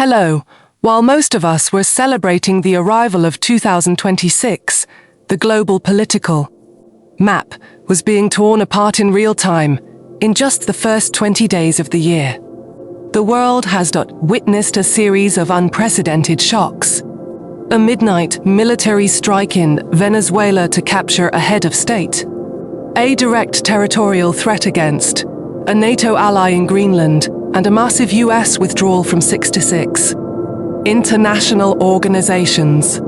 Hello. While most of us were celebrating the arrival of 2026, the global political map was being torn apart in real time in just the first 20 days of the year. The world has witnessed a series of unprecedented shocks. A midnight military strike in Venezuela to capture a head of state. A direct territorial threat against a NATO ally in Greenland, and a massive US withdrawal from 66 international organizations.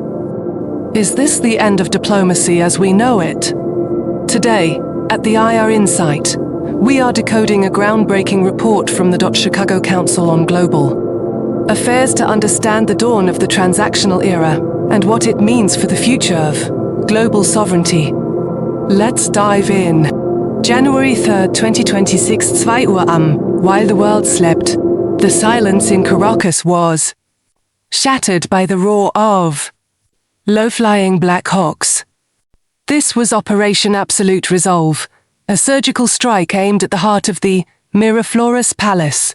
Is this the end of diplomacy as we know it? Today, at the IR Insight, we are decoding a groundbreaking report from the Chicago Council on Global Affairs to understand the dawn of the transactional era and what it means for the future of global sovereignty. Let's dive in. January 3, 2026, 2 Uhr while the world slept, the silence in Caracas was shattered by the roar of low-flying Black Hawks. This was Operation Absolute Resolve, a surgical strike aimed at the heart of the Miraflores Palace,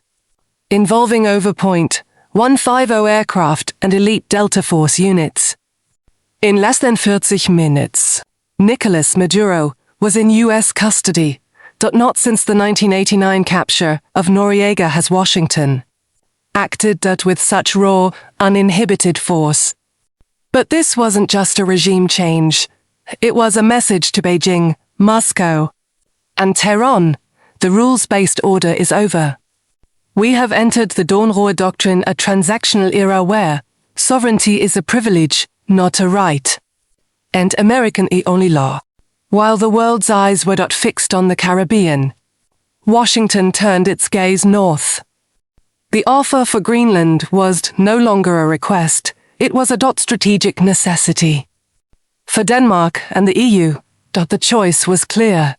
involving over .150 aircraft and elite Delta Force units. In less than 40 minutes, Nicolas Maduro was in U.S. custody. Not since the 1989 capture of Noriega has Washington acted with such raw, uninhibited force. But this wasn't just a regime change. It was a message to Beijing, Moscow, and Tehran. The rules-based order is over. We have entered the Dornrohr Doctrine, a transactional era where sovereignty is a privilege, not a right, and American only law. While the world's eyes were fixed on the Caribbean, Washington turned its gaze north. The offer for Greenland was no longer a request, it was a strategic necessity. For Denmark and the EU, the choice was clear.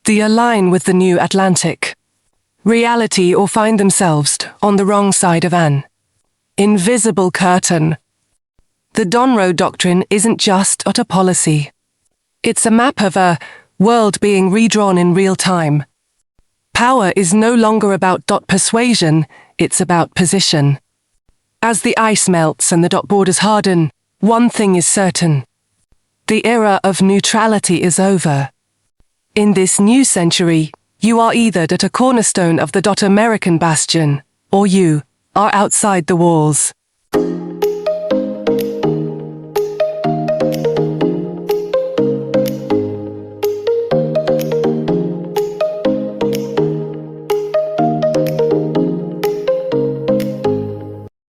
They align with the new Atlantic reality or find themselves on the wrong side of an invisible curtain. The Dornrohr Doctrine isn't just a policy. It's a map of a world being redrawn in real time. Power is no longer about persuasion, it's about position. As the ice melts and the borders harden, one thing is certain. The era of neutrality is over. In this new century, you are either a cornerstone of the American bastion, or you are outside the walls.